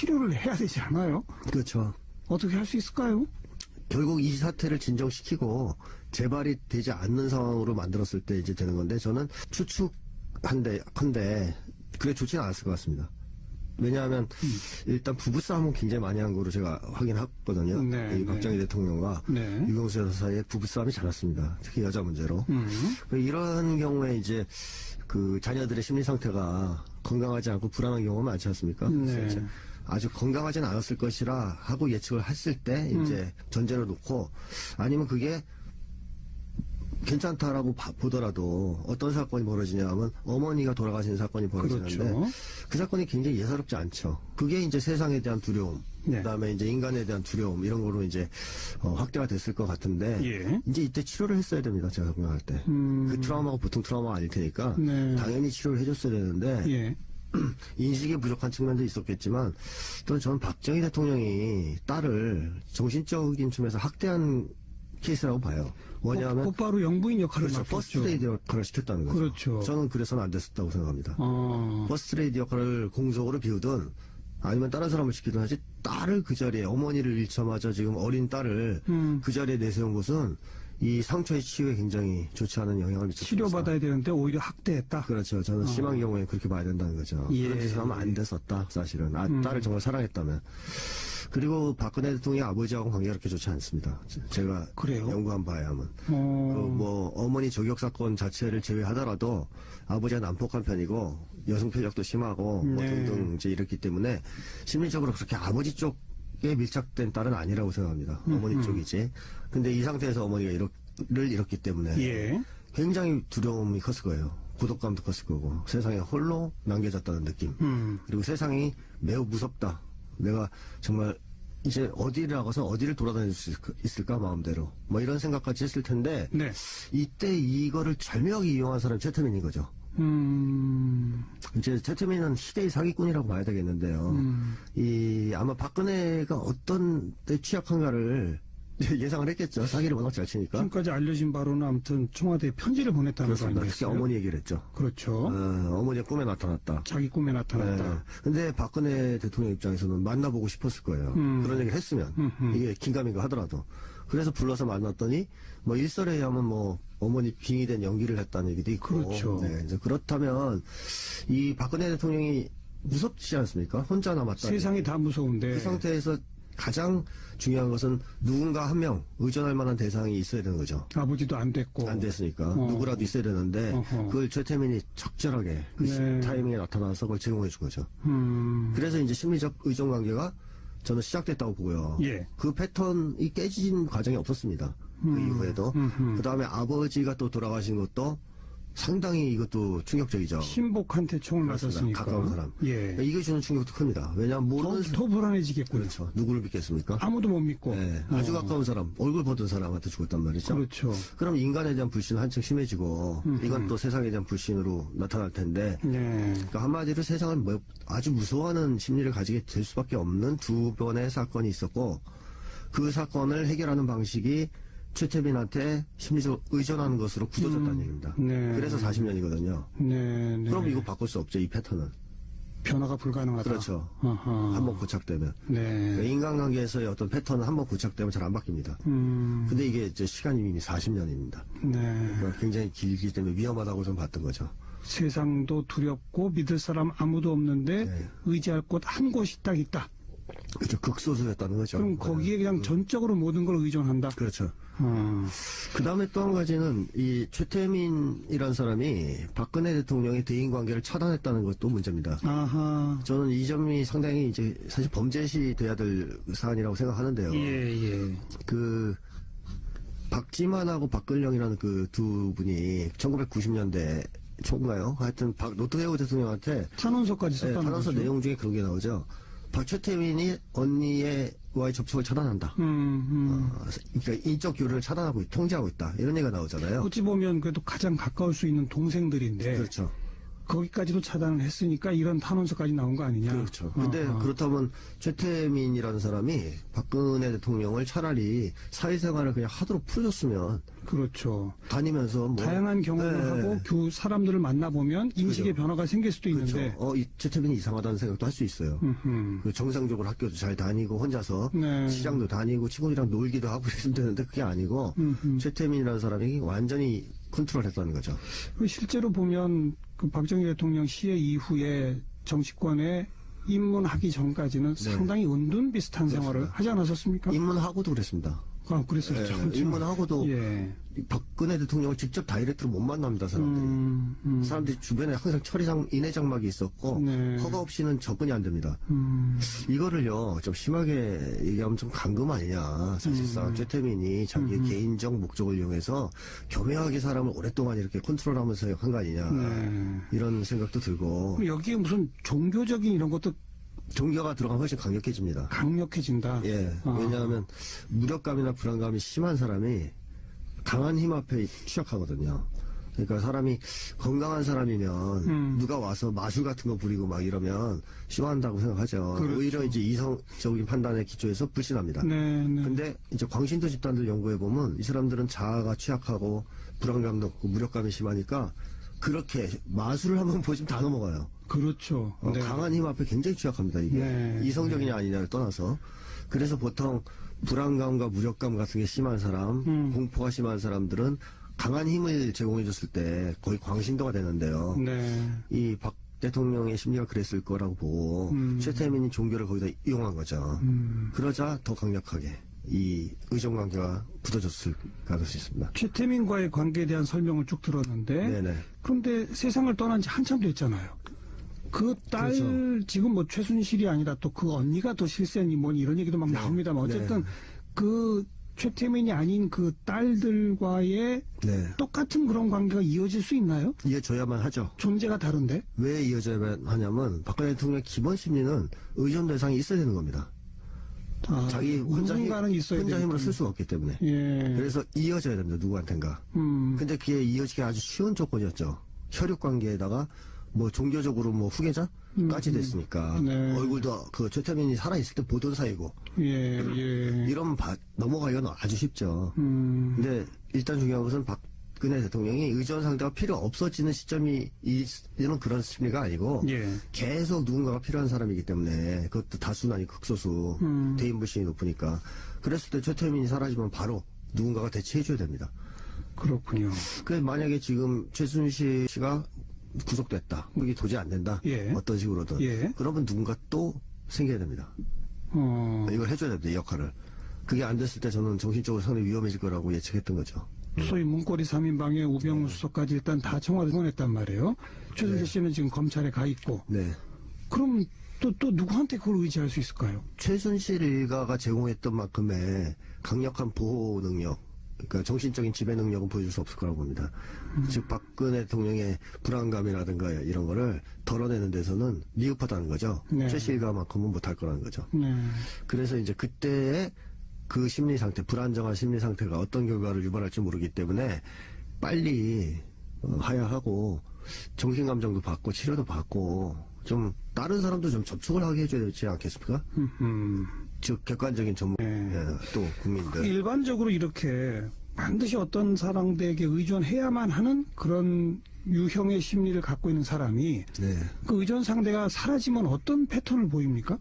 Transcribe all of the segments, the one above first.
치료를 해야 되지 않아요? 그렇죠. 어떻게 할 수 있을까요? 결국 이 사태를 진정시키고 재발이 되지 않는 상황으로 만들었을 때 이제 되는 건데, 저는 추측한데 그게 좋지는 않았을 것 같습니다. 왜냐하면 일단 부부싸움은 굉장히 많이 한 거로 제가 확인했거든요. 네, 이 박정희 대통령과 네. 유경수 여사 사이에 부부싸움이 잦았습니다. 특히 여자 문제로. 이런 경우에 이제 그 자녀들의 심리 상태가 건강하지 않고 불안한 경우가 많지 않습니까? 네. 그래서 이제 아주 건강하진 않았을 것이라 하고 예측을 했을 때 이제 전제를 놓고, 아니면 그게 괜찮다라고 보더라도 어떤 사건이 벌어지냐면 어머니가 돌아가신 사건이 벌어지는데, 그렇죠. 그 사건이 굉장히 예사롭지 않죠. 그게 이제 세상에 대한 두려움, 네. 그다음에 이제 인간에 대한 두려움, 이런 거로 이제 확대가 됐을 것 같은데, 예. 이제 이때 치료를 했어야 됩니다. 제가 생각할 때. 그 트라우마가 보통 트라우마가 아닐 테니까 네. 당연히 치료를 해줬어야 되는데, 예. 인식이 부족한 측면도 있었겠지만, 또 저는 박정희 대통령이 딸을 정신적인 측면에서 학대한 케이스라고 봐요. 뭐냐면 곧바로 영부인 역할을 그렇죠. 맡았죠. 퍼스트레이디 역할을 시켰다는 거죠. 그렇죠. 저는 그래서는 안 됐었다고 생각합니다. 어. 퍼스트레이디 역할을 공적으로 비우든 아니면 다른 사람을 시키든 하지, 딸을 그 자리에, 어머니를 잃자마자 지금 어린 딸을 그 자리에 내세운 것은 이 상처의 치유에 굉장히 좋지 않은 영향을 미쳤습니다. 치료받아야 되는데 오히려 학대했다. 그렇죠. 저는 심한 경우에 그렇게 봐야 된다는 거죠. 예. 그런 짓을 하면 안 됐었다, 사실은. 딸을 정말 사랑했다면. 그리고 박근혜 대통령의 아버지하고 관계가 그렇게 좋지 않습니다. 제가 그래요? 연구한 바에 하면. 뭐 어머니 저격 사건 자체를 제외하더라도 아버지가 난폭한 편이고 여성 편력도 심하고 뭐 네. 등등 이제 이렇기 때문에 심리적으로 그렇게 아버지 쪽에 밀착된 딸은 아니라고 생각합니다. 어머니 쪽이지. 근데 이 상태에서 어머니가 를 잃었기 때문에 예. 굉장히 두려움이 컸을 거예요. 고독감도 컸을 거고, 세상에 홀로 남겨졌다는 느낌. 그리고 세상이 매우 무섭다. 내가 정말 이제 어디를 나가서 어디를 돌아다닐 수 있을까 마음대로, 뭐 이런 생각까지 했을 텐데, 네. 이때 이거를 절묘하게 이용한 사람이 최태민인 거죠. 이제 최태민은 시대의 사기꾼이라고 봐야 되겠는데요. 아마 박근혜가 어떤 때 취약한가를 예상을 했겠죠. 사기를 워낙 잘 치니까. 지금까지 알려진 바로는 아무튼 청와대에 편지를 보냈다는 거 그렇습니다. 특히 아니겠어요? 어머니 얘기를 했죠. 그렇죠. 어머니가 꿈에 나타났다. 자기 꿈에 나타났다. 네. 근데 박근혜 대통령 입장에서는 만나보고 싶었을 거예요. 그런 얘기를 했으면. 이게 긴가민가 하더라도. 그래서 불러서 만났더니, 뭐 일설에 의하면 뭐 어머니 빙의된 연기를 했다는 얘기도 있고. 그렇죠. 네. 이제 그렇다면 이 박근혜 대통령이 무섭지 않습니까? 혼자 남았다. 세상이 다 무서운데. 그 상태에서 가장 중요한 것은 누군가 한 명 의존할 만한 대상이 있어야 되는 거죠. 아버지도 안 됐고. 안 됐으니까 누구라도 있어야 되는데 그걸 최태민이 적절하게 그 네. 타이밍에 나타나서 그걸 제공해 준 거죠. 그래서 이제 심리적 의존 관계가 저는 시작됐다고 보고요. 예. 그 패턴이 깨진 과정이 없었습니다. 그 이후에도. 그 다음에 아버지가 또 돌아가신 것도 상당히 이것도 충격적이죠. 신복한테 총을 그렇습니다. 맞았으니까. 가까운 사람. 예. 이게 주는 충격도 큽니다. 왜냐하면 모르는 더 불안해지겠군요. 그렇죠. 누구를 믿겠습니까? 아무도 못 믿고. 네, 아주 가까운 사람, 얼굴 보던 사람한테 죽었단 말이죠. 그렇죠. 그럼 인간에 대한 불신은 한층 심해지고, 이건 또 세상에 대한 불신으로 나타날 텐데, 네. 그러니까 한마디로 세상을 아주 무서워하는 심리를 가지게 될 수밖에 없는 두 번의 사건이 있었고, 그 사건을 해결하는 방식이 최태민한테 심리적 의존하는 것으로 굳어졌다는 얘기입니다. 네. 그래서 40년이거든요. 네. 네. 그럼 이거 바꿀 수 없죠, 이 패턴은. 변화가 불가능하다. 그렇죠. 아하. 한번 고착되면. 네. 그러니까 인간관계에서의 어떤 패턴은 한번 고착되면 잘 안 바뀝니다. 근데 이게 이제 시간이 이미 40년입니다. 네. 그러니까 굉장히 길기 때문에 위험하다고 좀 봤던 거죠. 세상도 두렵고 믿을 사람 아무도 없는데 네. 의지할 곳 한 곳이 딱 있다. 그렇죠. 극소수였다는 거죠. 그럼 거기에 그냥 전적으로 모든 걸 의존한다. 그렇죠. 어. 그 다음에 또 한 가지는 이 최태민이라는 사람이 박근혜 대통령의 대인 관계를 차단했다는 것도 문제입니다. 아하. 저는 이 점이 상당히 이제 사실 범죄시 돼야 될 사안이라고 생각하는데요. 예. 그 박지만하고 박근령이라는 그 두 분이 1990년대 초인가요? 하여튼 노태우 대통령한테 탄원서까지 썼다는 탄원서 거죠. 내용 중에 그런 게 나오죠. 최태민이 언니와의 접촉을 차단한다. 그러니까 인적 교류를 차단하고 통제하고 있다. 이런 얘기가 나오잖아요. 어찌 보면 그래도 가장 가까울 수 있는 동생들인데 그렇죠. 거기까지도 차단을 했으니까 이런 탄원서까지 나온 거 아니냐. 그렇죠. 근데 그렇다면 최태민이라는 사람이 박근혜 대통령을 차라리 사회생활을 그냥 하도록 풀어줬으면 그렇죠. 다니면서 뭐 다양한 경험을 네. 하고 사람들을 만나보면 인식의 그죠. 변화가 생길 수도 그렇죠. 있는데. 이 최태민이 이상하다는 생각도 할 수 있어요. 그 정상적으로 학교도 잘 다니고 혼자서 네. 시장도 다니고 친구들이랑 놀기도 하고 있으면 되는데 그게 아니고 최태민이라는 사람이 완전히 컨트롤했다는 거죠. 실제로 보면 그 박정희 대통령 시해 이후에 정치권에 입문하기 전까지는 네. 상당히 은둔 비슷한 생활을 하지 않았었습니까? 입문하고도 그랬습니다. 그랬었죠. 예, 그렇죠. 입문하고도 예. 박근혜 대통령을 직접 다이렉트로 못 만납니다, 사람들이. 사람들이 주변에 항상 인해 장막이 있었고, 네. 허가 없이는 접근이 안 됩니다. 이거를요, 좀 심하게 얘기하면 좀 감금 아니냐. 사실상 최태민이 자기의 개인적 목적을 이용해서 교묘하게 사람을 오랫동안 이렇게 컨트롤하면서 한 거 아니냐. 네. 이런 생각도 들고, 그럼 여기에 무슨 종교적인 이런 것도 종교가 들어가면 훨씬 강력해집니다. 강력해진다. 예, 왜냐하면 무력감이나 불안감이 심한 사람이 강한 힘 앞에 취약하거든요. 그러니까 사람이 건강한 사람이면 누가 와서 마술 같은 거 부리고 막 이러면 싫어한다고 생각하죠. 그렇죠. 오히려 이제 이성적인 판단에 기초해서 불신합니다. 네, 네. 근데 이제 광신도 집단들 연구해 보면 이 사람들은 자아가 취약하고 불안감도 없고 무력감이 심하니까 그렇게 마술을 한번 보시면 다 넘어가요. 그렇죠. 네. 강한 힘 앞에 굉장히 취약합니다, 이게. 네. 이성적이냐 아니냐를 떠나서. 그래서 보통 불안감과 무력감 같은 게 심한 사람, 공포가 심한 사람들은 강한 힘을 제공해줬을 때 거의 광신도가 되는데요. 네. 이 박 대통령의 심리가 그랬을 거라고 보고 최태민이 종교를 거기다 이용한 거죠. 그러자 더 강력하게 이 의존관계가 굳어졌을 가능성이 있습니다. 최태민과의 관계에 대한 설명을 쭉 들었는데 네네. 그런데 세상을 떠난 지 한참 됐잖아요. 그 딸 그렇죠. 지금 뭐 최순실이 아니라 또 그 언니가 더 실세니 뭐니 이런 얘기도 막 나옵니다만 어쨌든 그 최태민이 아닌 그 딸들과의 네. 똑같은 그런 관계가 이어질 수 있나요? 이어져야만 하죠. 존재가 다른데? 왜 이어져야만 하냐면 박근혜 대통령의 기본 심리는 의존 대상이 있어야 되는 겁니다. 자기 누군가는 있어야 혼자 힘으로 되니까. 쓸 수가 없기 때문에. 예. 그래서 이어져야 됩니다. 누구한텐가. 근데 그게 이어지기 아주 쉬운 조건이었죠. 혈육 관계에다가 뭐 종교적으로 뭐 후계자까지 됐으니까 네. 얼굴도 그 최태민이 살아있을 때 보던 사이고 예, 예. 이러면 넘어가기가 아주 쉽죠. 근데 일단 중요한 것은 박근혜 대통령이 의존 상대가 필요 없어지는 시점이 이런 그런 심리가 아니고 예. 계속 누군가가 필요한 사람이기 때문에 그것도 다수는 아니고 극소수 대인 불신이 높으니까 그랬을 때 최태민이 사라지면 바로 누군가가 대체해줘야 됩니다. 그렇군요. 그 만약에 지금 최순실 씨가 구속됐다. 그게 도저히 안 된다. 예. 어떤 식으로든. 예. 그러면 누군가 또 생겨야 됩니다. 이걸 해줘야 됩니다. 이 역할을. 그게 안 됐을 때 저는 정신적으로 상당히 위험해질 거라고 예측했던 거죠. 소위 문고리 3인방에 우병우 수석까지 일단 다 청와대 보냈단 말이에요. 최순실 씨는 지금 검찰에 가 있고. 네. 그럼 또 누구한테 그걸 의지할 수 있을까요? 최순실 일가가 제공했던 만큼의 강력한 보호 능력, 그러니까 정신적인 지배 능력은 보여줄 수 없을 거라고 봅니다. 즉 박근혜 대통령의 불안감이라든가 이런 거를 덜어내는 데서는 미흡하다는 거죠. 네. 최씨 일가만큼은 못할 거라는 거죠. 네. 그래서 이제 그때의 그 심리 상태, 불안정한 심리 상태가 어떤 결과를 유발할지 모르기 때문에 빨리 하야하고 정신감정도 받고 치료도 받고 좀 다른 사람도 좀 접촉을 하게 해줘야 되지 않겠습니까? 즉 객관적인 전문 또 국민들. 일반적으로 이렇게 반드시 어떤 사람들에게 의존해야만 하는 그런 유형의 심리를 갖고 있는 사람이 네. 그 의존 상대가 사라지면 어떤 패턴을 보입니까?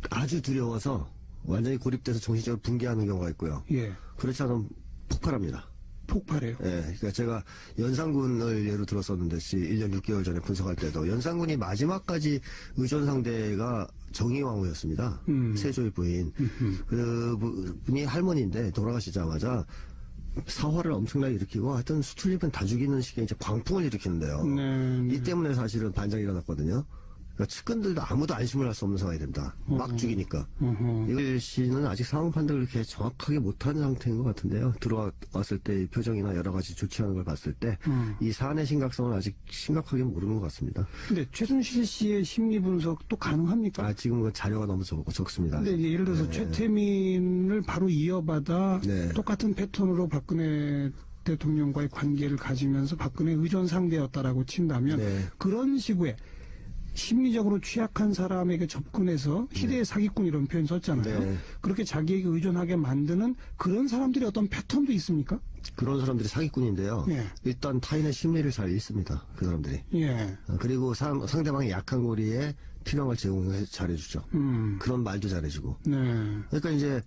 아주 두려워서 완전히 고립돼서 정신적으로 붕괴하는 경우가 있고요. 예. 그렇지 않으면 폭발합니다. 폭발해요. 예, 그러니까 제가 연산군을 예로 들었었는데 1년 6개월 전에 분석할 때도 연산군이 마지막까지 의존 상대가 정의왕후였습니다. 세조의 부인. 그 분이 할머니인데 돌아가시자마자 사화를 엄청나게 일으키고 하여튼 수출입은 다 죽이는 식의 이제 광풍을 일으키는데요. 네. 이 때문에 사실은 반장이 일어났거든요. 그러니까 측근들도 아무도 안심을 할 수 없는 상황이 됩니다. 막 죽이니까. 이걸 씨는 아직 상황 판단을 그렇게 정확하게 못하는 상태인 것 같은데요. 들어왔을 때 표정이나 여러 가지 조치하는 걸 봤을 때 이 사안의 심각성을 아직 심각하게 모르는 것 같습니다. 근데 최순실 씨의 심리 분석도 가능합니까? 지금 그 자료가 너무 적습니다. 근데 이제 예를 들어서 최태민을 바로 이어받아 네. 똑같은 패턴으로 박근혜 대통령과의 관계를 가지면서 박근혜 의존 상대였다라고 친다면 네. 그런 시구에 심리적으로 취약한 사람에게 접근해서 희대의 사기꾼 이런 표현 썼잖아요. 네. 그렇게 자기에게 의존하게 만드는 그런 사람들이 어떤 패턴도 있습니까? 그런 사람들이 사기꾼인데요. 예. 일단 타인의 심리를 잘 읽습니다. 그 사람들이. 예. 그리고 상대방의 약한 고리에 필요한 걸 제공해 잘해주죠. 그런 말도 잘해주고. 네. 그러니까 이제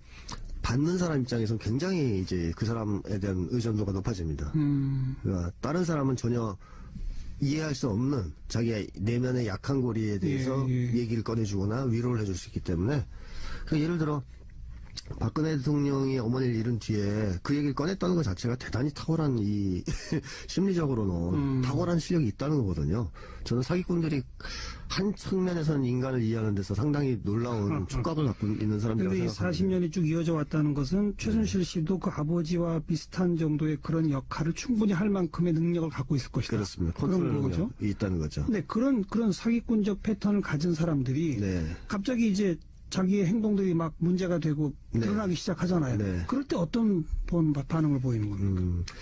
받는 사람 입장에서는 굉장히 이제 그 사람에 대한 의존도가 높아집니다. 그러니까 다른 사람은 전혀 이해할 수 없는 자기의 내면의 약한 고리에 대해서 예, 예. 얘기를 꺼내주거나 위로를 해줄 수 있기 때문에 그러니까 예를 들어 박근혜 대통령이 어머니를 잃은 뒤에 그 얘기를 꺼냈다는 것 자체가 대단히 탁월한 이 심리적으로는 탁월한 실력이 있다는 거거든요. 저는 사기꾼들이 한 측면에서는 인간을 이해하는 데서 상당히 놀라운 촉각을 갖고 있는 사람들이라고 그런데 이 생각합니다. 40년이 쭉 이어져 왔다는 것은 최순실 씨도 그 아버지와 비슷한 정도의 그런 역할을 충분히 할 만큼의 능력을 갖고 있을 것이다. 그렇습니다. 그런 컨트롤 거죠. 능력이 있다는 거죠. 근데 그런 사기꾼적 패턴을 가진 사람들이 네. 갑자기 이제 자기의 행동들이 막 문제가 되고 네. 드러나기 시작하잖아요. 네. 그럴 때 어떤 반응을 보이는 겁니까?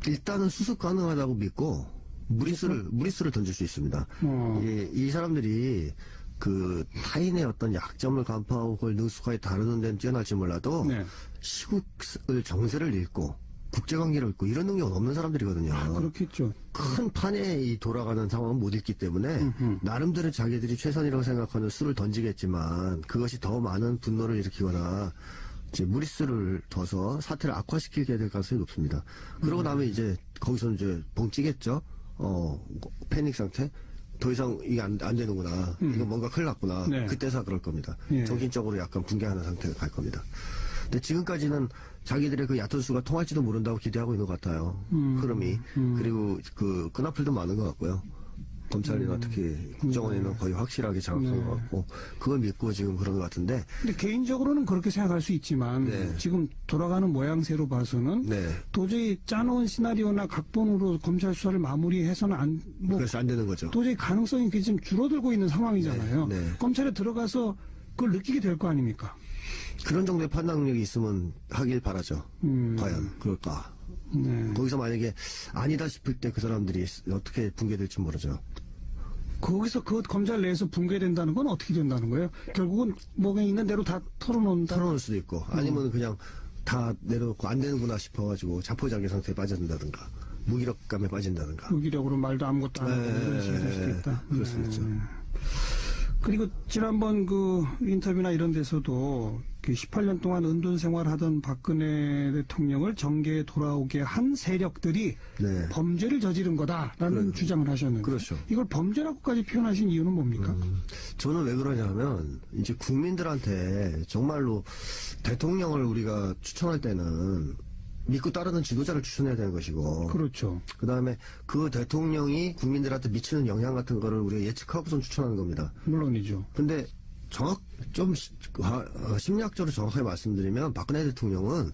일단은 수습 가능하다고 믿고 무리수를 던질 수 있습니다. 이 사람들이 그 타인의 어떤 약점을 간파하고 그걸 능숙하게 다루는 데는 뛰어날지 몰라도 네. 시국을 정세를 읽고 국제관계를 읽고 이런 능력은 없는 사람들이거든요. 그렇겠죠. 큰 판에 이 돌아가는 상황은 못 읽기 때문에 나름대로 자기들이 최선이라고 생각하는 수를 던지겠지만 그것이 더 많은 분노를 일으키거나 이제 무리수를 둬서 사태를 악화시키게 될 가능성이 높습니다. 그러고 나면 이제 거기서 이제 벙찌겠죠. 패닉 상태. 더 이상 이게 안 되는구나. 이거 뭔가 큰일 났구나. 네. 그때서 그럴 겁니다. 예. 정신적으로 약간 붕괴하는 상태가 갈 겁니다. 근데 지금까지는 자기들의 그 얕은 수가 통할지도 모른다고 기대하고 있는 것 같아요. 흐름이. 그리고 그 끈앞을도 많은 것 같고요. 검찰이나 특히 국정원에는 거의 확실하게 장악한 것 같고 그걸 믿고 지금 그런 것 같은데 근데 개인적으로는 그렇게 생각할 수 있지만 네. 지금 돌아가는 모양새로 봐서는 네. 도저히 짜놓은 시나리오나 각본으로 검찰 수사를 마무리해서는 그래서 안 되는 거죠. 도저히 가능성이 지금 줄어들고 있는 상황이잖아요. 네, 네. 검찰에 들어가서 그걸 느끼게 될 거 아닙니까? 그런 정도의 판단력이 있으면 하길 바라죠. 과연 그럴까? 네. 거기서 만약에 아니다 싶을 때 그 사람들이 어떻게 붕괴될지 모르죠. 거기서 그 검찰 내에서 붕괴된다는 건 어떻게 된다는 거예요? 결국은 뭐가 있는 대로 다 털어놓는다. 털어놓을 수도 있고 아니면 그냥 다 내려놓고 안 되는구나 싶어가지고 자포자기 상태에 빠진다든가 무기력감에 빠진다든가. 무기력으로 말도 아무것도 안 하고 이런 식이 될 수도 있다. 그럴 수 있죠. 그리고 지난번 그 인터뷰나 이런 데서도 그 18년 동안 은둔 생활하던 박근혜 대통령을 정계에 돌아오게 한 세력들이 네. 범죄를 저지른 거다라는 주장을 하셨는데 그렇죠. 이걸 범죄라고까지 표현하신 이유는 뭡니까? 저는 왜 그러냐면 이제 국민들한테 정말로 대통령을 우리가 추천할 때는 믿고 따르는 지도자를 추천해야 되는 것이고 그렇죠. 그다음에 그 대통령이 국민들한테 미치는 영향 같은 거를 우리가 예측하고선 추천하는 겁니다. 물론이죠. 근데 심리학적으로 정확하게 말씀드리면 박근혜 대통령은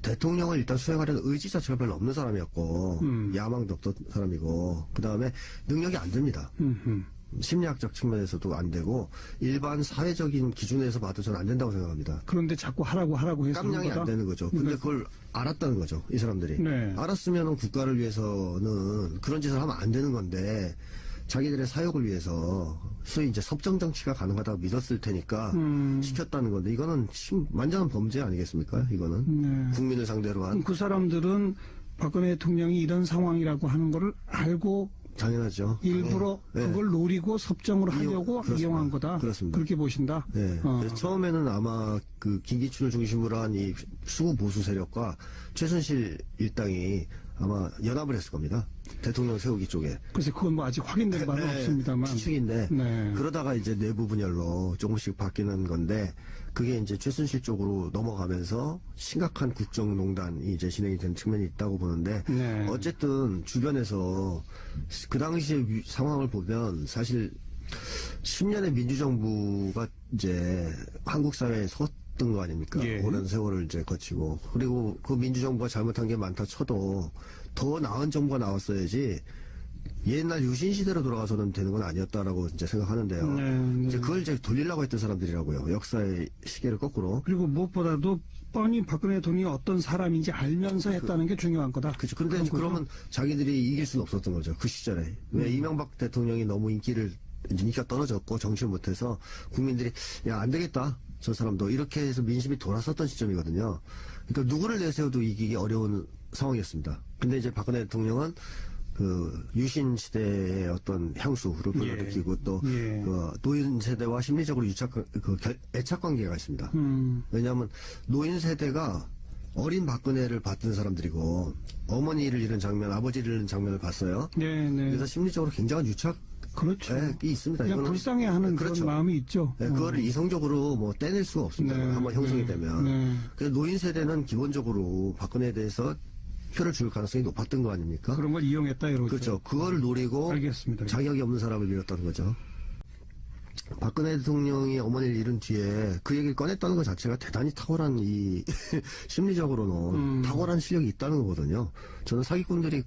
대통령을 일단 수행하려는 의지 자체가 별로 없는 사람이었고 야망도 없던 사람이고 그다음에 능력이 안 됩니다. 심리학적 측면에서도 안 되고 일반 사회적인 기준에서 봐도 저는 안 된다고 생각합니다. 그런데 자꾸 하라고 해서 깜냥이 안 되는 거죠. 근데 그걸 알았다는 거죠. 이 사람들이. 네. 알았으면 국가를 위해서는 그런 짓을 하면 안 되는 건데 자기들의 사욕을 위해서 소위 이제 섭정 정치가 가능하다고 믿었을 테니까 시켰다는 건데 이거는 완전한 범죄 아니겠습니까? 이거는 네. 국민을 상대로 한 그 사람들은 박근혜 대통령이 이런 상황이라고 하는 거를 알고 당연하죠. 일부러 네. 그걸 노리고 섭정을 하려고 그렇습니다. 이용한 거다. 그렇습니다. 그렇게 보신다. 네. 그래서 처음에는 아마 그 김기춘을 중심으로 한 이 수구 보수 세력과 최순실 일당이 아마 연합을 했을 겁니다. 대통령 세우기 쪽에. 글쎄 그건 뭐 아직 확인된 바는 없습니다만. 추측인데 네. 그러다가 이제 내부 분열로 조금씩 바뀌는 건데 그게 이제 최순실 쪽으로 넘어가면서 심각한 국정농단이 이제 진행이 된 측면이 있다고 보는데 네. 어쨌든 주변에서 그 당시의 상황을 보면 사실 10년의 민주정부가 이제 한국 사회에 섰던 거 아닙니까? 예. 오랜 세월을 이제 거치고 그리고 그 민주정부가 잘못한 게 많다 쳐도 더 나은 정부가 나왔어야지 옛날 유신 시대로 돌아가서는 되는 건 아니었다라고 이제 생각하는데요. 네. 이제 그걸 이제 돌리려고 했던 사람들이라고요. 역사의 시계를 거꾸로. 그리고 무엇보다도 뻔히 박근혜 대통령이 어떤 사람인지 알면서 했다는 게 중요한 거다. 그렇죠. 근데 그런 그러면 거죠? 자기들이 이길 수는 없었던 거죠. 그 시절에. 왜 이명박 대통령이 너무 인기가 떨어졌고 정치를 못해서 국민들이 야, 안 되겠다. 저 사람도 이렇게 해서 민심이 돌아섰던 시점이거든요. 그러니까 누구를 내세워도 이기기 어려운 상황이었습니다. 근데 이제 박근혜 대통령은 그 유신 시대의 어떤 향수를 불러일으키고 또 그 노인 세대와 심리적으로 애착 관계가 있습니다. 왜냐하면 노인 세대가 어린 박근혜를 봤던 사람들이고 어머니를 잃은 장면, 아버지를 잃은 장면을 봤어요. 네. 그래서 심리적으로 굉장한 그렇죠. 있습니다. 그냥 이거는 불쌍해하는 그렇죠. 그런 마음이 있죠. 네, 그거를 이성적으로 뭐 떼낼 수가 없습니다. 네, 한번 형성이 네, 되면. 네. 그래서 노인 세대는 기본적으로 박근혜에 대해서 표를 줄 가능성이 높았던 거 아닙니까? 그런 걸 이용했다 이러죠. 그렇죠. 그거를 노리고 알겠습니다. 자격이 없는 사람을 밀었다는 거죠. 박근혜 대통령이 어머니를 잃은 뒤에 그 얘기를 꺼냈다는 것 자체가 대단히 탁월한 심리적으로는 탁월한 실력이 있다는 거거든요. 저는 사기꾼들이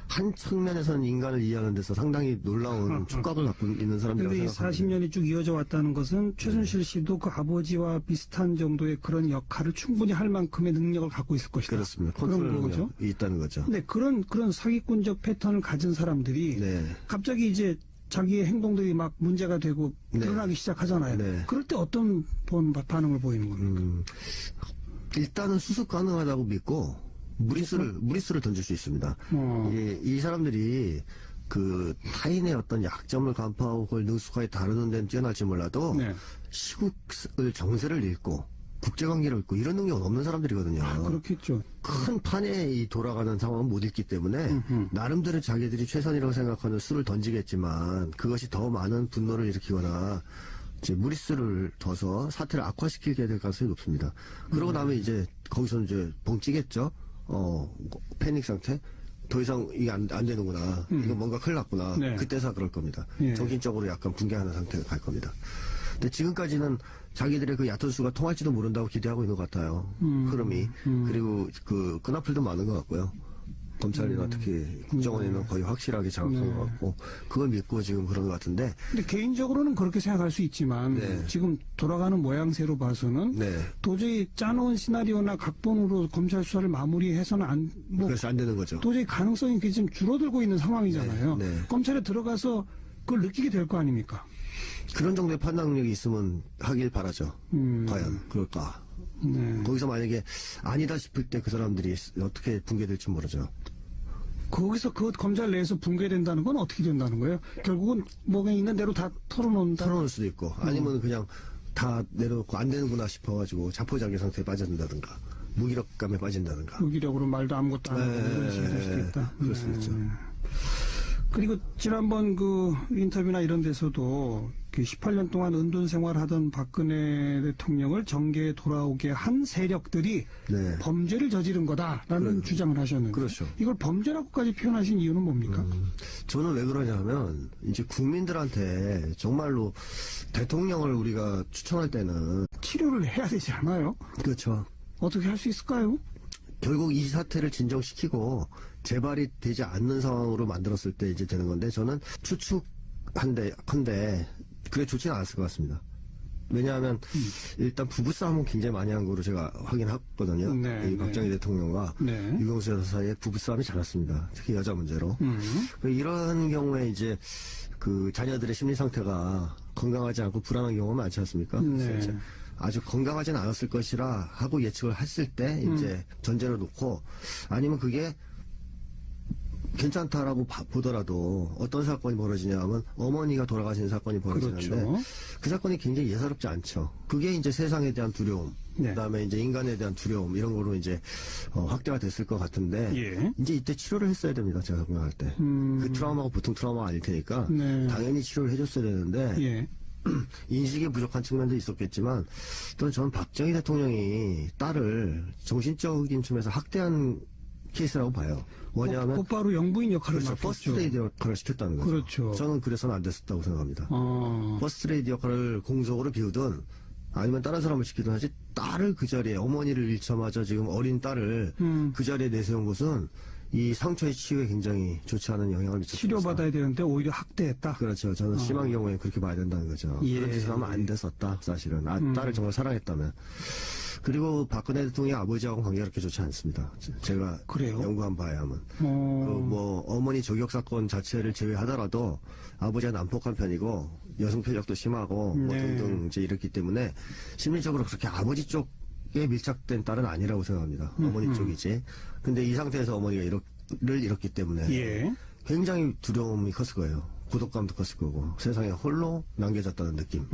한 측면에서는 인간을 이해하는 데서 상당히 놀라운 촉각을 갖고 있는 사람들이라고 그런데 이 생각합니다. 40년이 쭉 이어져 왔다는 것은 최순실 씨도 그 아버지와 비슷한 정도의 그런 역할을 충분히 할 만큼의 능력을 갖고 있을 것이다. 그렇습니다. 그런 컨트롤 거죠. 능력이 있다는 거죠. 근데 그런 사기꾼적 패턴을 가진 사람들이 네. 갑자기 이제 자기의 행동들이 막 문제가 되고 네. 드러나기 시작하잖아요. 네. 그럴 때 어떤 반응을 보이는 겁니까? 일단은 수습 가능하다고 믿고 무리수를 던질 수 있습니다. 이 사람들이 그 타인의 어떤 약점을 간파하고 그걸 능숙하게 다루는 데는 뛰어날지 몰라도 네. 시국을 정세를 읽고 국제관계를 읽고 이런 능력은 없는 사람들이거든요. 그렇겠죠. 큰 판에 이 돌아가는 상황은 못 읽기 때문에 나름대로 자기들이 최선이라고 생각하는 수를 던지겠지만 그것이 더 많은 분노를 일으키거나 이제 무리수를 둬서 사태를 악화시키게 될 가능성이 높습니다. 그러고 나면 이제 거기서 이제 벙찌겠죠. 패닉 상태. 더 이상 이게 안 되는구나. 이거 뭔가 큰일 났구나. 네. 그때서 그럴 겁니다. 예. 정신적으로 약간 붕괴하는 상태가 갈 겁니다. 근데 지금까지는 자기들의 그 얕은 수가 통할지도 모른다고 기대하고 있는 것 같아요. 흐름이. 그리고 그 끈앞을도 많은 것 같고요. 검찰이나 특히 국정원에는 거의 확실하게 장악한 것 같고 그걸 믿고 지금 그런 것 같은데. 근데 개인적으로는 그렇게 생각할 수 있지만 네. 지금 돌아가는 모양새로 봐서는 네. 도저히 짜놓은 시나리오나 각본으로 검찰 수사를 마무리해서는 그래서 안 되는 거죠. 도저히 가능성이 지금 줄어들고 있는 상황이잖아요. 네, 네. 검찰에 들어가서 그걸 느끼게 될 거 아닙니까? 그런 정도의 판단력이 있으면 하길 바라죠. 과연 그럴까. 네. 거기서 만약에 아니다 싶을 때 그 사람들이 어떻게 붕괴될지 모르죠. 거기서 그 검찰 내에서 붕괴된다는 건 어떻게 된다는 거예요? 결국은 뭐가 있는 대로 다 털어놓는다. 털어놓을 수도 있고 아니면 그냥 다 내려놓고 안 되는구나 싶어가지고 자포자기 상태에 빠져든다든가 무기력감에 빠진다든가. 무기력으로 말도 아무것도 안 하고 이런 식이 될 수도 있다. 그럴 수 있죠. 그리고 지난번 그 인터뷰나 이런 데서도 그 18년 동안 은둔 생활하던 박근혜 대통령을 정계에 돌아오게 한 세력들이 네. 범죄를 저지른 거다라는 주장을 하셨는데 그렇죠. 이걸 범죄라고까지 표현하신 이유는 뭡니까? 저는 왜 그러냐면 이제 국민들한테 정말로 대통령을 우리가 추천할 때는 치료를 해야 되지 않아요? 그렇죠. 어떻게 할 수 있을까요? 결국 이 사태를 진정시키고 재발이 되지 않는 상황으로 만들었을 때 이제 되는 건데 저는 추측한데 그게 좋지는 않았을 것 같습니다. 왜냐하면 일단 부부싸움은 굉장히 많이 한 거로 제가 확인했거든요. 네, 이 박정희 대통령과 네. 유경수 여사 사이에 부부싸움이 잘 났습니다. 특히 여자 문제로. 이런 경우에 이제 그 자녀들의 심리 상태가 건강하지 않고 불안한 경우가 많지 않습니까? 네. 그래서 이제 아주 건강하진 않았을 것이라 하고 예측을 했을 때 이제 전제를 놓고 아니면 그게 괜찮다라고 보더라도 어떤 사건이 벌어지냐면 어머니가 돌아가신 사건이 벌어지는데 그렇죠. 그 사건이 굉장히 예사롭지 않죠. 그게 이제 세상에 대한 두려움, 네. 그다음에 이제 인간에 대한 두려움 이런 거로 이제 확대가 됐을 것 같은데 예. 이제 이때 치료를 했어야 됩니다. 제가 생각할 때. 그 트라우마가 보통 트라우마가 아닐 테니까 네. 당연히 치료를 해줬어야 되는데 예. 인식이 부족한 측면도 있었겠지만 또 저는 박정희 대통령이 딸을 정신적인 측면에서 학대한 케이스라고 봐요. 뭐냐면 곧바로 영부인 역할을 그렇죠. 맡았죠. 퍼스트레이디 역할을 시켰다는 거죠. 그렇죠. 저는 그래서는 안 됐었다고 생각합니다. 어. 퍼스트레이디 역할을 공적으로 비우든 아니면 다른 사람을 시키든 하지 딸을 그 자리에 어머니를 잃자마자 지금 어린 딸을 그 자리에 내세운 것은 이 상처의 치유에 굉장히 좋지 않은 영향을 미쳤습니다. 치료받아야 되는데 오히려 학대했다. 그렇죠. 저는 심한 경우에 그렇게 봐야 된다는 거죠. 예. 그런 짓을 하면 안 됐었다, 사실은. 딸을 정말 사랑했다면. 그리고 박근혜 대통령의 아버지하고 관계가 그렇게 좋지 않습니다. 제가 그래요? 연구한 바에 하면. 어머니 저격 사건 자체를 제외하더라도 아버지가 난폭한 편이고 여성 편력도 심하고 뭐 네. 등등 이제 이렇기 때문에 심리적으로 그렇게 아버지 쪽에 밀착된 딸은 아니라고 생각합니다. 어머니 쪽이지. 근데 이 상태에서 어머니가 를 잃었기 때문에 예. 굉장히 두려움이 컸을 거예요. 고독감도 컸을 거고 세상에 홀로 남겨졌다는 느낌.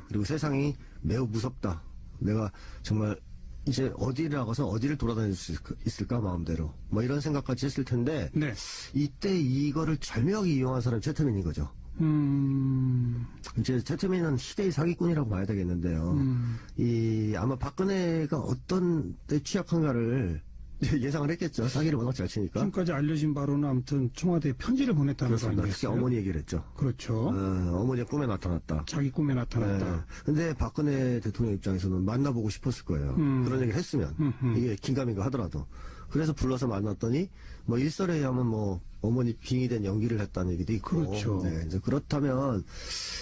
그리고 세상이 매우 무섭다. 내가 정말 이제 어디를 나가서 어디를 돌아다닐 수 있을까 마음대로 뭐 이런 생각까지 했을 텐데 네. 이때 이거를 절묘하게 이용한 사람이 최태민인 거죠. 이제 최태민은 시대의 사기꾼이라고 봐야 되겠는데요. 아마 박근혜가 어떤 때 취약한가를 예상을 했겠죠. 사기를 워낙 잘 치니까. 지금까지 알려진 바로는 아무튼 청와대에 편지를 보냈다는 거 그렇습니다. 특히 아니겠어요? 어머니 얘기를 했죠. 그렇죠. 어머니가 꿈에 나타났다. 자기 꿈에 나타났다. 네. 근데 박근혜 대통령 입장에서는 만나보고 싶었을 거예요. 그런 얘기를 했으면. 이게 긴가민가 하더라도. 그래서 불러서 만났더니, 뭐, 일설에 의하면 뭐, 어머니 빙의된 연기를 했다는 얘기도 있고. 그렇죠. 네. 이제 그렇다면,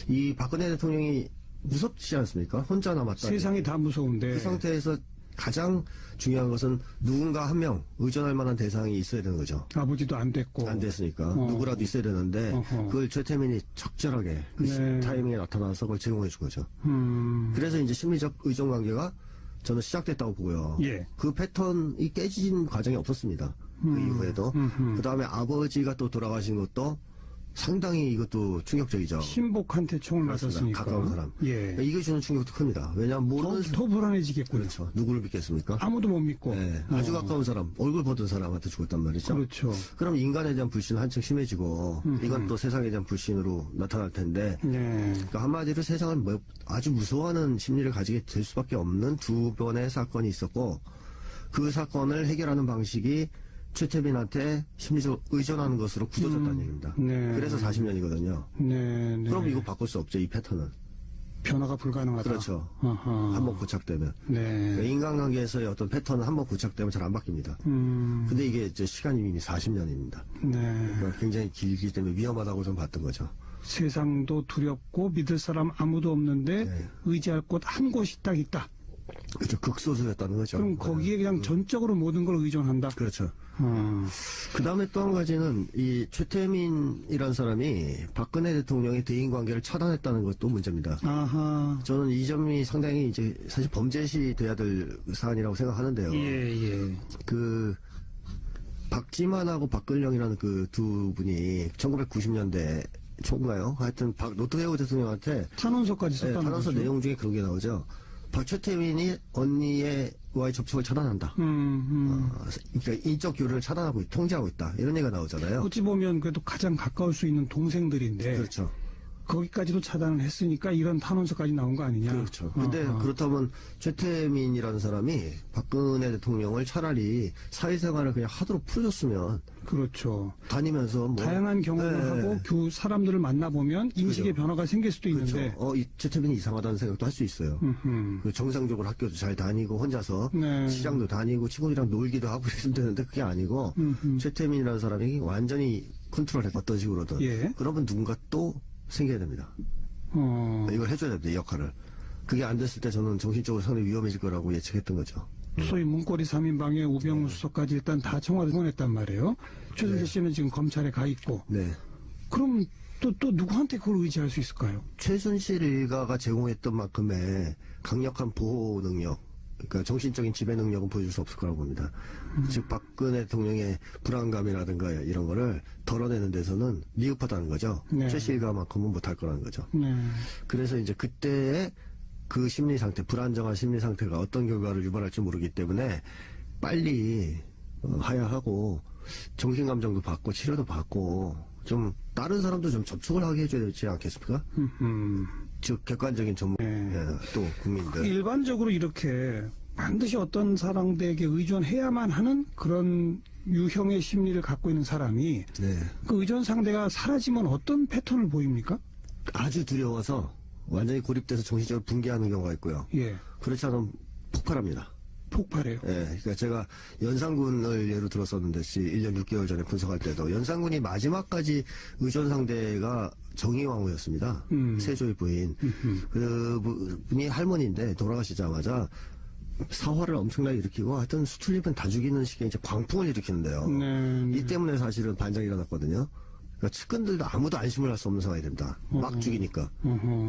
이 박근혜 대통령이 무섭지 않습니까? 혼자 남았다. 세상이 다 무서운데. 그 상태에서 가장 중요한 것은 누군가 한 명 의존할 만한 대상이 있어야 되는 거죠. 아버지도 안 됐고. 안 됐으니까 누구라도 있어야 되는데 그걸 최태민이 적절하게 그 네. 타이밍에 나타나서 그걸 제공해 준 거죠. 그래서 이제 심리적 의존 관계가 저는 시작됐다고 보고요. 예. 그 패턴이 깨진 과정이 없었습니다. 그 이후에도. 그 다음에 아버지가 또 돌아가신 것도 상당히 이것도 충격적이죠. 신복한테 총을 그렇습니다. 맞았으니까. 가까운 사람. 예. 이게 주는 충격도 큽니다. 왜냐하면 모르는 더 불안해지겠군요. 그렇죠. 누구를 믿겠습니까? 아무도 못 믿고. 네, 아주 가까운 사람, 얼굴 보던 사람한테 죽었단 말이죠. 그렇죠. 그럼 인간에 대한 불신은 한층 심해지고, 이건 또 세상에 대한 불신으로 나타날 텐데, 네. 그러니까 한마디로 세상을 아주 무서워하는 심리를 가지게 될 수밖에 없는 두 번의 사건이 있었고, 그 사건을 해결하는 방식이 최태민한테 심리적 의존하는 것으로 굳어졌다는 얘기입니다. 네. 그래서 40년이거든요. 네. 네. 그럼 이거 바꿀 수 없죠, 이 패턴은. 변화가 불가능하다. 그렇죠. 아하. 한번 고착되면. 네. 그러니까 인간관계에서의 어떤 패턴은 한번 고착되면 잘 안 바뀝니다. 근데 이게 이제 시간이 이미 40년입니다. 네. 그러니까 굉장히 길기 때문에 위험하다고 좀 봤던 거죠. 세상도 두렵고 믿을 사람 아무도 없는데 네. 의지할 곳 한 곳이 딱 있다. 그렇죠. 극소수였다는 거죠. 그럼 거기에 그냥 전적으로 모든 걸 의존한다. 그렇죠. 어. 그 다음에 또 한 가지는 이 최태민이라는 사람이 박근혜 대통령의 대인 관계를 차단했다는 것도 문제입니다. 아하. 저는 이 점이 상당히 이제 사실 범죄시 돼야 될 사안이라고 생각하는데요. 예. 그 박지만하고 박근령이라는 그 두 분이 1990년대 초인가요? 하여튼 노태우 대통령한테 탄원서까지 썼다는 탄원서 거죠. 내용 중에 그런 게 나오죠. 최태민이 언니와의 접촉을 차단한다. 그러니까 인적 교류를 차단하고 통제하고 있다. 이런 얘기가 나오잖아요. 어찌 보면 그래도 가장 가까울 수 있는 동생들인데 그렇죠. 거기까지도 차단을 했으니까 이런 탄원서까지 나온 거 아니냐. 그렇죠. 근데 아하. 그렇다면 최태민이라는 사람이 박근혜 대통령을 차라리 사회생활을 그냥 하도록 풀어줬으면 그렇죠. 다니면서 뭐 다양한 경험을 네. 하고 사람들을 만나보면 인식의 그죠. 변화가 생길 수도 그렇죠. 있는데 이 최태민이 이상하다는 생각도 할 수 있어요. 그 정상적으로 학교도 잘 다니고 혼자서 네. 시장도 다니고 친구들이랑 놀기도 하고 그랬으면 되는데 그게 아니고 최태민이라는 사람이 완전히 컨트롤했다. 어떤 식으로든. 예. 그러면 누군가 또 생겨야 됩니다. 이걸 해줘야 됩니다. 이 역할을. 그게 안 됐을 때 저는 정신적으로 상당히 위험해질 거라고 예측했던 거죠. 소위 문고리 3인방에 우병우 수석까지 일단 다 청와대 보냈단 말이에요. 최순실 씨는 지금 검찰에 가 있고. 네. 그럼 또 누구한테 그걸 의지할 수 있을까요? 최순실 일가가 제공했던 만큼의 강력한 보호 능력, 그러니까 정신적인 지배 능력은 보여줄 수 없을 거라고 봅니다. 즉 박근혜 대통령의 불안감이라든가 이런 거를 덜어내는 데서는 미흡하다는 거죠. 네. 최씨 일가만큼은 못할 거라는 거죠. 네. 그래서 이제 그때의 그 심리 상태, 불안정한 심리 상태가 어떤 결과를 유발할지 모르기 때문에 빨리 하야하고 정신감정도 받고 치료도 받고 좀 다른 사람도 좀 접촉을 하게 해줘야 되지 않겠습니까? 즉 객관적인 전문 또 국민들. 일반적으로 이렇게 반드시 어떤 사람들에게 의존해야만 하는 그런 유형의 심리를 갖고 있는 사람이 네. 그 의존 상대가 사라지면 어떤 패턴을 보입니까? 아주 두려워서 완전히 고립돼서 정신적으로 붕괴하는 경우가 있고요. 예. 그렇지 않으면 폭발합니다. 폭발해요. 예, 그러니까 제가 연산군을 예로 들었었는데, 1년 6개월 전에 분석할 때도 연산군이 마지막까지 의존 상대가 정의왕후였습니다. 세조의 부인. 그분이 할머니인데 돌아가시자마자 사화를 엄청나게 일으키고 하여튼 수출입은 다 죽이는 식의 이제 광풍을 일으키는데요. 네. 이 때문에 사실은 반장이 일어났거든요. 그러니까 측근들도 아무도 안심을 할 수 없는 상황이 됩니다. 막 죽이니까.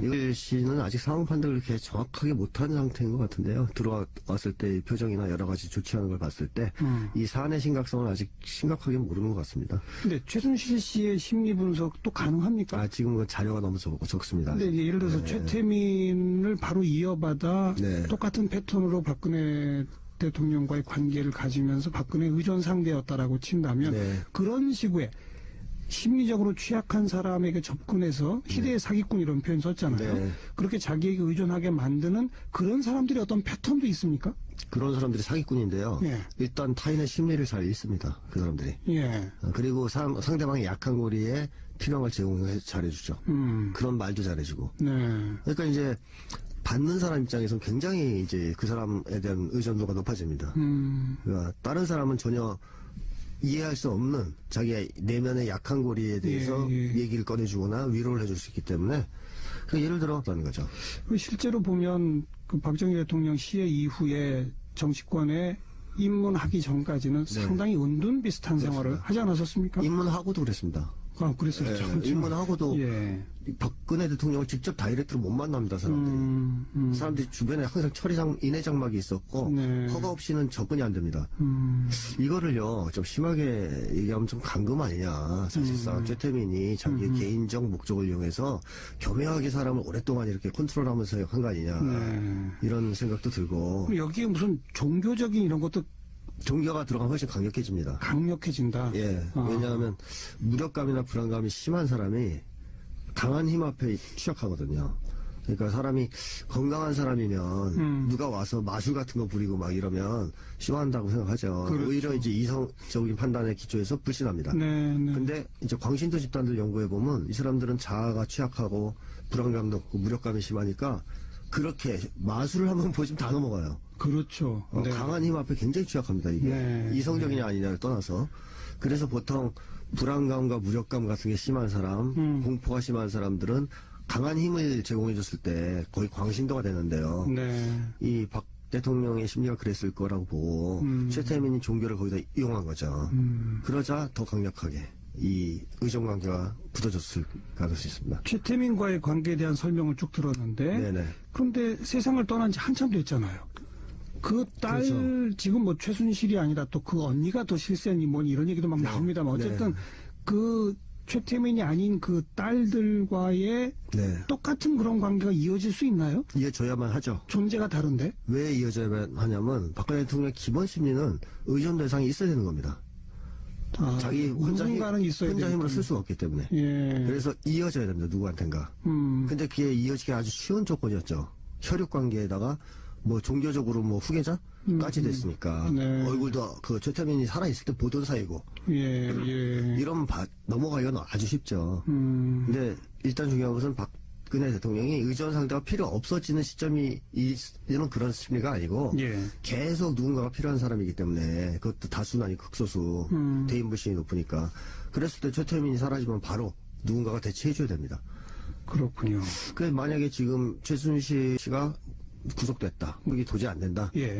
이걸 씨는 아직 상황 판단을 그렇게 정확하게 못한 상태인 것 같은데요. 들어왔을 때 표정이나 여러 가지 조치하는 걸 봤을 때 이 사안의 심각성을 아직 심각하게 모르는 것 같습니다. 근데 최순실 씨의 심리 분석도 가능합니까? 지금은 자료가 너무 적습니다. 근데 이제 예를 들어서 최태민을 바로 이어받아 네. 똑같은 패턴으로 박근혜 대통령과의 관계를 가지면서 박근혜 의존 상대였다라고 친다면 네. 그런 시구에 심리적으로 취약한 사람에게 접근해서 희대의 사기꾼 이런 표현 썼잖아요. 네. 그렇게 자기에게 의존하게 만드는 그런 사람들이 어떤 패턴도 있습니까? 그런 사람들이 사기꾼인데요. 예. 일단 타인의 심리를 잘 읽습니다. 그 사람들이. 예. 그리고 상대방의 약한 고리에 필요한 걸 제공해 잘해주죠. 그런 말도 잘해주고. 네. 그러니까 이제 받는 사람 입장에서는 굉장히 이제 그 사람에 대한 의존도가 높아집니다. 그러니까 다른 사람은 전혀 이해할 수 없는 자기의 내면의 약한 고리에 대해서 얘기를 꺼내주거나 위로를 해줄 수 있기 때문에 그 예를 들어라는 거죠. 실제로 보면 그 박정희 대통령 시해 이후에 정치권에 입문하기 전까지는 상당히 은둔 비슷한 생활을 하지 않았었습니까? 입문하고도 그랬습니다. 그랬었죠. 그렇죠. 입문하고도 예. 박근혜 대통령을 직접 다이렉트로 못 만납니다. 사람들이. 사람들이 주변에 항상 인해장막이 있었고 네. 허가 없이는 접근이 안 됩니다. 이거를요 좀 심하게 얘기하면 좀 감금 아니냐. 사실상 최태민이 자기의 개인적 목적을 이용해서 교묘하게 사람을 오랫동안 이렇게 컨트롤하면서 한 거 아니냐. 이런 생각도 들고. 그럼 여기에 무슨 종교적인 이런 것도 종교가 들어가면 훨씬 강력해집니다. 강력해진다. 예. 왜냐하면 무력감이나 불안감이 심한 사람이 강한 힘 앞에 취약하거든요. 그러니까 사람이 건강한 사람이면 누가 와서 마술 같은 거 부리고 막 이러면 싫어한다고 생각하죠. 그렇죠. 오히려 이제 이성적인 판단에 기초해서 불신합니다. 네, 네. 근데 이제 광신도 집단들 연구해 보면 이 사람들은 자아가 취약하고 불안감도 없고 무력감이 심하니까 그렇게 마술을 한번 보시면 다 넘어가요. 그렇죠. 네. 강한 힘 앞에 굉장히 취약합니다. 이게 네. 이성적이냐 아니냐를 떠나서 그래서 보통 불안감과 무력감 같은 게 심한 사람, 공포가 심한 사람들은 강한 힘을 제공해줬을 때 거의 광신도가 되는데요. 네. 이 박 대통령의 심리가 그랬을 거라고 보고 최태민이 종교를 거기다 이용한 거죠. 그러자 더 강력하게 이 의존관계가 굳어졌을 가능성이 있습니다. 최태민과의 관계에 대한 설명을 쭉 들었는데 네네. 그런데 세상을 떠난 지 한참 됐잖아요. 그 딸 그렇죠. 지금 뭐 최순실이 아니라 또 그 언니가 더 실세니 뭐니 이런 얘기도 막 나옵니다만 어쨌든 그 최태민이 아닌 그 딸들과의 네. 똑같은 그런 관계가 이어질 수 있나요? 이어져야만 하죠. 존재가 다른데? 왜 이어져야만 하냐면 박근혜 대통령의 기본 심리는 의존 대상이 있어야 되는 겁니다. 자기 누군가는 있어야 혼자 힘으로 되니까요. 쓸 수가 없기 때문에. 예. 그래서 이어져야 됩니다. 누구한텐가. 근데 그게 이어지기 아주 쉬운 조건이었죠. 혈육 관계에다가 뭐 종교적으로 뭐 후계자까지 됐으니까 네. 얼굴도 그 최태민이 살아있을 때 보던 사이고 예, 예. 이러면 넘어가기가 아주 쉽죠. 근데 일단 중요한 것은 박근혜 대통령이 의존 상대가 필요 없어지는 시점이 이런 그런 심리가 아니고 예. 계속 누군가가 필요한 사람이기 때문에 그것도 다수는 아니고 극소수 대인 불신이 높으니까 그랬을 때 최태민이 사라지면 바로 누군가가 대체해줘야 됩니다. 그렇군요. 그 만약에 지금 최순실 씨가 구속됐다. 그게 도저히 안 된다. 예.